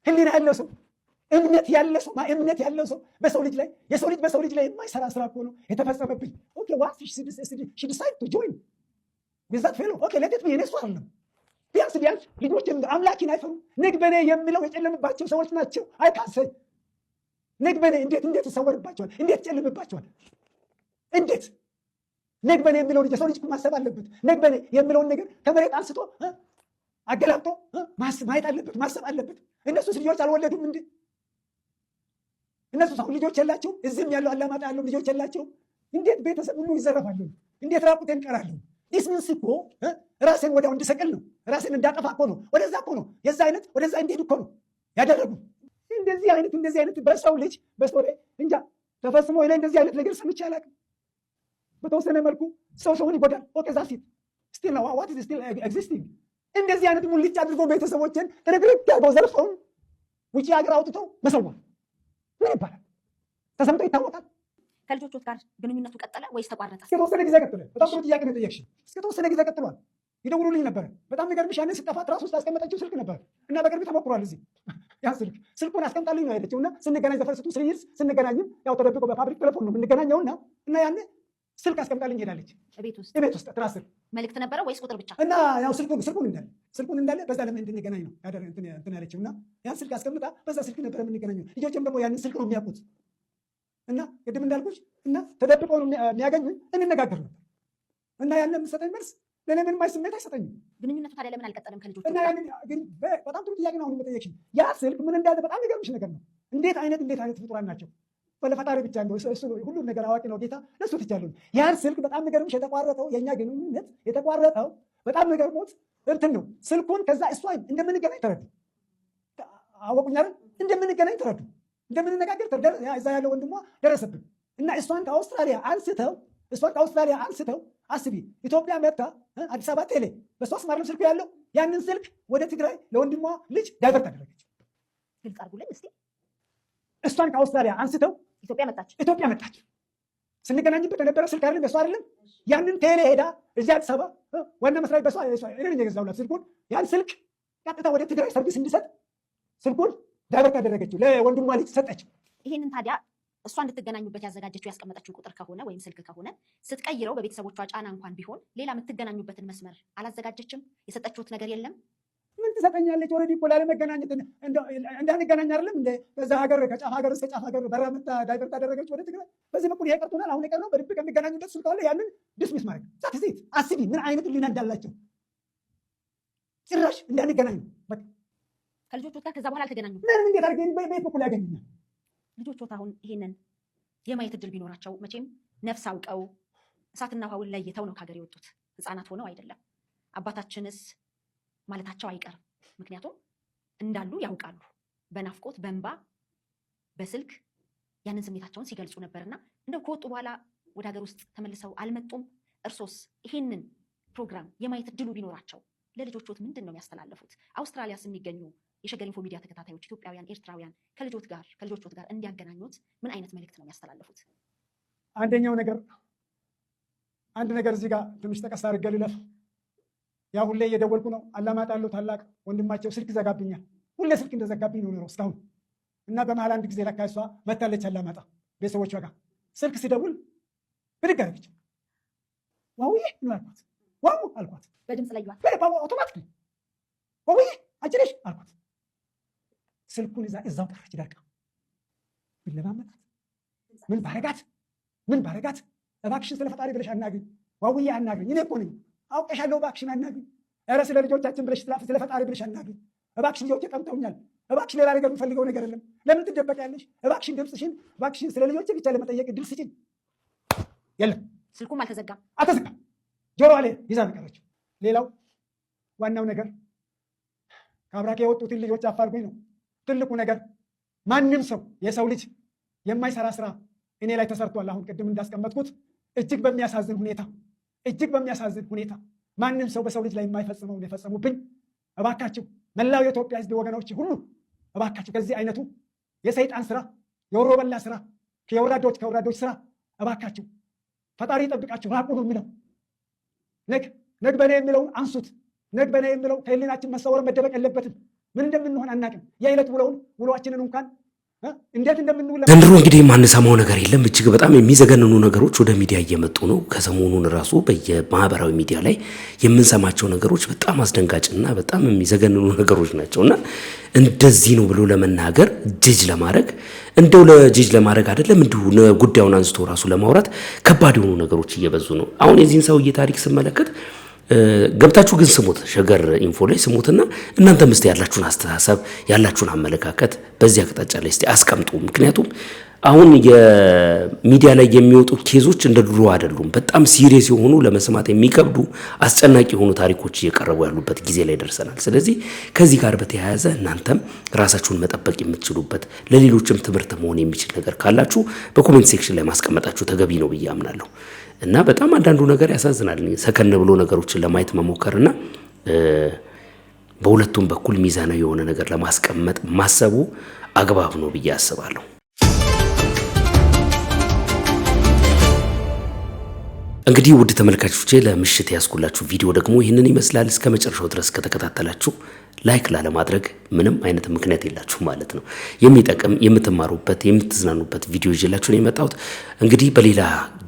Speaker 6: ህሊና ያለው ሰው፣ እምነት ያለው ሰው በሰው ልጅ ላይ በሰው ልጅ ላይ የማይሰራ ስራ እኮ ነው የተፈጸመብኝ። ኦኬ ዋት ሺ ዲሳይድ ቱ ጆይን ዊዛት ፌሎ ኦኬ ለቴት ቢ የነሱ አይደለም። ቢያንስ ልጆችን አምላኪን አይፈሩ። ንግበኔ የሚለው የጨለምባቸው ሰዎች ናቸው። አይካሰኝ ንግበኔ እንዴት ይሰወርባቸዋል? እንዴት ይጨልምባቸዋል? እንዴት ንግበኔ የሚለው ልጅ የሰው ልጅ ማሰብ አለበት። ንግበኔ የሚለውን ነገር ከመሬት አንስቶ አገላብጦ ማየት አለበት፣ ማሰብ አለበት። እነሱስ ልጆች አልወለዱም እንዴ? እነሱ ሰው ልጆች የላቸውም? እዚህም ያለው አላማጣ ያለው ልጆች የላቸውም? እንዴት ቤተሰብ ሁሉ ይዘረፋሉ? እንዴት ራቁቴን ቀራለሁ? ዲስ ሚንስ እኮ ራሴን ወዲያው እንድሰቅል ነው፣ ራሴን እንዳጠፋ እኮ ነው። ወደዛ እኮ ነው የዛ አይነት ወደዛ እንዲሄድ እኮ ነው ያደረጉ። እንደዚህ አይነት በሰው ልጅ በሰው ላይ እንጃ ተፈጽሞ ላይ እንደዚህ አይነት ነገር ሰምቼ አላውቅም። በተወሰነ መልኩ ሰውን ይጎዳል። ኦኬ ዛት ኢት ስቲል ነው ዋት ኢዝ ስቲል ኤግዚስቲንግ። እንደዚህ አይነት ሙልጭ አድርጎ ቤተሰቦችን ትርክርክ ያርገው ዘርፈው ውጪ ሀገር አውጥተው መሰዋት ምን ይባላል? ተሰምቶ ይታወቃል።
Speaker 9: ከልጆቹ ጋር ግንኙነቱ ቀጠለ ወይስ ተቋረጠ?
Speaker 6: እስከተወሰነ ጊዜ ቀጥሏል። በጣም ጥሩ ጥያቄ ነው የጠየቅሽኝ። እስከተወሰነ ጊዜ ቀጥሏል። ይደውሉልኝ ነበረ። በጣም የሚገርምሽ ያንን ስጠፋት ራሱ ውስጥ ያስቀመጠችው ስልክ ነበር እና በቅርብ ተሞክሯል። እዚህ ያ ስልኩን አስቀምጣልኝ ነው ያለችው እና ስንገናኝ ዘፈርስቱ ስንይዝ ስንገናኝም ያው ተደብቆ በፋብሪክ ቴሌፎን ነው የምንገናኘው እና ያኔ ስልክ አስቀምጣልኝ ሄዳለች።
Speaker 9: ቤት ውስጥ
Speaker 6: ትራስ ስር
Speaker 9: መልዕክት ነበረ ወይስ ቁጥር ብቻ?
Speaker 6: እና ያው ስልኩን እንዳለ በዛ ለምን እንድንገናኝ ነው እንትን ያለችው እና ያን ስልክ አስቀምጣ በዛ ስልክ ነበር የምንገናኘው። ልጆችም ደግሞ ያንን ስልክ ነው የሚያውቁት እና ቅድም እንዳልኩሽ እና ተደብቀው ነው የሚያገኙኝ። እንነጋገር ነበር እና ያን የምትሰጠኝ መልስ ለእኔ ምንም አይነት ስሜት አይሰጠኝም።
Speaker 9: ግንኙነቱ ታዲያ ለምን አልቀጠለም ከልጆቹ?
Speaker 6: እና ያንን ግን በጣም ጥሩ ጥያቄ ነው አሁን የምጠየቅሽኝ። ያ ስልክ ምን እንዳለ በጣም የሚገርምሽ ነገር ነው። እንዴት አይነት ፍጡራን ናቸው። ፈጣሪ ብቻ ነው እሱ ሁሉን ነገር አዋቂ ነው ጌታ፣ ለሱ ትቻለሁ። ያን ስልክ በጣም የሚገርምሽ የተቋረጠው የእኛ ግንኙነት የተቋረጠው በጣም የሚገርሞት እንትን ነው። ስልኩን ከዛ እሷ እንደምንገናኝ ተረዱ። አወቁኝ አይደል? እንደምንገናኝ ተረዱ፣ እንደምንነጋገር እዛ ያለው ወንድሟ ደረሰብን እና እሷን ከአውስትራሊያ አንስተው አስቢ ኢትዮጵያ መጥታ አዲስ አበባ ቴሌ በሶስት ማርለም ስልኩ ያለው ያንን ስልክ ወደ ትግራይ ለወንድሟ ልጅ ዳይቨርት አደረገች።
Speaker 9: ግልጽ አድርጉልን እስቲ።
Speaker 6: እሷን ከአውስትራሊያ አንስተው
Speaker 9: ኢትዮጵያ መጣች።
Speaker 6: ስንገናኝበት የነበረ ስልክ አይደለም በሷ አይደለም። ያንን ቴሌ ሄዳ እዚህ አዲስ አበባ ዋና መስሪያ በሷ እኔ ነኝ የገዛሁላት ስልኩን። ያን ስልክ ቀጥታ ወደ ትግራይ ሰርቪስ እንዲሰጥ ስልኩን ዳይቨርት አደረገችው፣ ለወንድሟ ልጅ ሰጠችው።
Speaker 9: ይህንን ታዲያ እሷ እንድትገናኙበት ያዘጋጀችው ያስቀመጠችው ቁጥር ከሆነ ወይም ስልክ ከሆነ ስትቀይረው በቤተሰቦቿ ጫና እንኳን ቢሆን ሌላ የምትገናኙበትን መስመር አላዘጋጀችም? የሰጠችሁት ነገር የለም?
Speaker 6: ምን ትሰጠኛለች? ኦልሬዲ እኮ ላለመገናኘት እንዳንገናኝ አይደለም እንደ በዛ ሀገር ከጫፍ ሀገር እስከ ጫፍ ሀገር በራ መጣ ዳይቨርት አደረገች ወደ ትግራይ። በዚህ በኩል ይሄ ቀርቶናል። አሁን የቀረው በድብቅ የሚገናኙበት ስልክ አለ። ያንን ዲስሚስ ማድረግ ዛት። አስቢ ምን አይነት ሊና እንዳላቸው ጭራሽ እንዳንገናኝ ነው በቃ።
Speaker 9: ከልጆቹ ጋር ከዛ በኋላ አልተገናኙም።
Speaker 6: ምን እንዴት አድርገን በየት በኩል ያገኙኛል?
Speaker 9: ልጆቹ አሁን ይሄንን የማየት እድል ቢኖራቸው መቼም ነፍስ አውቀው እሳትና ውሃውን ለይተው ነው ከሀገር የወጡት። ህፃናት ሆነው አይደለም። አባታችንስ ማለታቸው አይቀርም። ምክንያቱም እንዳሉ ያውቃሉ። በናፍቆት በእንባ በስልክ ያንን ስሜታቸውን ሲገልጹ ነበርና እንደው ከወጡ በኋላ ወደ ሀገር ውስጥ ተመልሰው አልመጡም። እርሶስ ይሄንን ፕሮግራም የማየት እድሉ ቢኖራቸው ለልጆቹት ምንድን ነው የሚያስተላለፉት? አውስትራሊያስ የሚገኙ የሸገር ኢንፎ ሚዲያ ተከታታዮች ኢትዮጵያውያን፣ ኤርትራውያን ከልጆቹት ጋር እንዲያገናኙት ምን አይነት መልእክት ነው የሚያስተላልፉት?
Speaker 6: አንደኛው ነገር አንድ ነገር እዚህ ጋር ትንሽ ጠቀስ አድርጌ ልለፍ። ያ ሁሌ እየደወልኩ ነው። አላማጣ ያለው ታላቅ ወንድማቸው ስልክ ዘጋብኛል። ሁሌ ስልክ እንደዘጋብኝ ነው ኖረው እስካሁን እና በመሀል አንድ ጊዜ ለካ እሷ መታለች አላማጣ ቤተሰቦቿ ጋር ስልክ ሲደውል ብድግ አደረገች። ዋውዬ ነው አልኳት። ዋው አልኳት።
Speaker 9: በድምፅ ለዩዋት
Speaker 6: አውቶማቲክ ዋውዬ አንቺ ነሽ አልኳት። ስልኩን ይዛ እዛው ቀረች። ዳርቃ ብለማመጣት ምን ባረጋት እባክሽን ስለፈጣሪ ብለሽ አናግኝ፣ ዋውዬ አናግኝ፣ እኔ እኮ ነኝ አውቀሻለሁ፣ እባክሽን አናግኝ፣ ኧረ ስለ ልጆቻችን ብለሽ ስለፈጣሪ ብለሽ አናግኝ፣ እባክሽን ልጆቼ ጠምተውኛል፣ እባክሽን ሌላ ነገር የምፈልገው ነገር የለም፣ ለምን ትደበቂያለሽ? እባክሽን ስለ ልጆቼ ብቻ ለመጠየቅ እድል ስጪኝ። የለም
Speaker 9: ስልኩም አልተዘጋም።
Speaker 6: ጆሮ ላይ ይዛ ቀረችው። ሌላው ዋናው ነገር ከአብራኬ የወጡትን ልጆች አፋልጉኝ ነው ትልቁ ነገር። ማንም ሰው የሰው ልጅ የማይሰራ ስራ እኔ ላይ ተሰርቷል። አሁን ቅድም እንዳስቀመጥኩት እጅግ በሚያሳዝን ሁኔታ ማንም ሰው በሰው ልጅ ላይ የማይፈጽመውን የፈጸሙብኝ። እባካችሁ መላው የኢትዮጵያ ሕዝብ ወገኖች ሁሉ እባካችሁ ከዚህ አይነቱ የሰይጣን ስራ፣ የወሮ በላ ስራ፣ ከወራዶች ስራ እባካችሁ ፈጣሪ ይጠብቃችሁ፣ ራቁ ነው የሚለው። ነግ በኔ የሚለውን አንሱት። ነግ በኔ የሚለው ከህሊናችን መሰወር መደበቅ የለበትም። ምን እንደምንሆን አናውቅም። የዕለት ውሎአችንን እንኳን እንዴት እንደምንውል
Speaker 1: ዘንድሮ እንግዲህ የማንሰማው ነገር የለም። እጅግ በጣም የሚዘገንኑ ነገሮች ወደ ሚዲያ እየመጡ ነው። ከሰሞኑን ራሱ በየማህበራዊ ሚዲያ ላይ የምንሰማቸው ነገሮች በጣም አስደንጋጭና በጣም የሚዘገንኑ ነገሮች ናቸውና እንደዚህ ነው ብሎ ለመናገር ጅጅ ለማድረግ እንደው ለጅጅ ለማድረግ አይደለም እንዲሁ ጉዳዩን አንስቶ ራሱ ለማውራት ከባድ የሆኑ ነገሮች እየበዙ ነው። አሁን የዚህን ሰውዬ ታሪክ ስመለከት ገብታችሁ ግን ስሙት፣ ሸገር ኢንፎ ላይ ስሙትና እናንተም እስቲ ያላችሁን አስተሳሰብ ያላችሁን አመለካከት በዚህ አቅጣጫ ላይ እስቲ አስቀምጡ። ምክንያቱም አሁን የሚዲያ ላይ የሚወጡ ኬዞች እንደ ድሮ አይደሉም። በጣም ሲሪየስ የሆኑ ለመስማት የሚከብዱ አስጨናቂ የሆኑ ታሪኮች እየቀረቡ ያሉበት ጊዜ ላይ ደርሰናል። ስለዚህ ከዚህ ጋር በተያያዘ እናንተም ራሳችሁን መጠበቅ የምትችሉበት ለሌሎችም ትምህርት መሆን የሚችል ነገር ካላችሁ በኮሜንት ሴክሽን ላይ ማስቀመጣችሁ ተገቢ ነው ብዬ አምናለሁ። እና በጣም አንዳንዱ ነገር ያሳዝናል። ሰከን ብሎ ነገሮችን ለማየት መሞከርና በሁለቱም በኩል ሚዛናዊ የሆነ ነገር ለማስቀመጥ ማሰቡ አግባብ ነው ብዬ አስባለሁ። እንግዲህ ውድ ተመልካቾቼ ለምሽት ያስኩላችሁ ቪዲዮ ደግሞ ይህንን ይመስላል። እስከ መጨረሻው ድረስ ከተከታተላችሁ ላይክ ላለማድረግ ምንም አይነት ምክንያት የላችሁ ማለት ነው። የሚጠቅም የምትማሩበት የምትዝናኑበት ቪዲዮ ይዤላችሁ ነው የመጣሁት። እንግዲህ በሌላ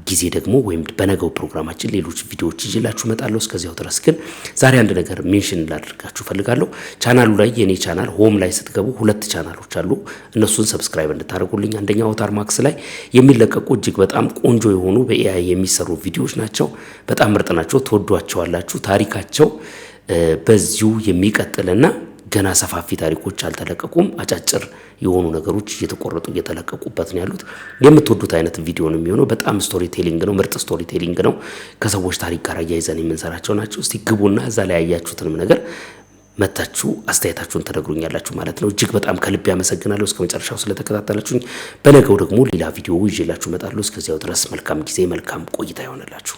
Speaker 1: ጊዜ ደግሞ ወይም በነገው ፕሮግራማችን ሌሎች ቪዲዮዎች ይዤላችሁ እመጣለሁ። እስከዚያው ድረስ ግን ዛሬ አንድ ነገር ሜንሽን ላደርጋችሁ ፈልጋለሁ። ቻናሉ ላይ የኔ ቻናል ሆም ላይ ስትገቡ 2 ቻናሎች አሉ። እነሱን ሰብስክራይብ እንድታደርጉልኝ። አንደኛው አውታር ማክስ ላይ የሚለቀቁ እጅግ በጣም ቆንጆ የሆኑ በኤአይ የሚሰሩ ቪዲዮዎች ናቸው። በጣም ምርጥ ናቸው፣ ትወዷቸዋላችሁ። ታሪካቸው በዚሁ የሚቀጥልና ገና ሰፋፊ ታሪኮች አልተለቀቁም። አጫጭር የሆኑ ነገሮች እየተቆረጡ እየተለቀቁበት ነው ያሉት። የምትወዱት አይነት ቪዲዮ ነው የሚሆነው። በጣም ስቶሪ ቴሊንግ ነው፣ ምርጥ ስቶሪ ቴሊንግ ነው። ከሰዎች ታሪክ ጋር አያይዘን የምንሰራቸው ናቸው። እስቲ ግቡና እዛ ላይ ያያችሁትንም ነገር መታችሁ አስተያየታችሁን ተነግሩኛላችሁ ማለት ነው። እጅግ በጣም ከልብ ያመሰግናለሁ እስከ መጨረሻው ስለተከታተላችሁኝ። በነገው ደግሞ ሌላ ቪዲዮ ይዤላችሁ እመጣለሁ። እስከዚያው ድረስ መልካም ጊዜ፣ መልካም ቆይታ ይሆንላችሁ።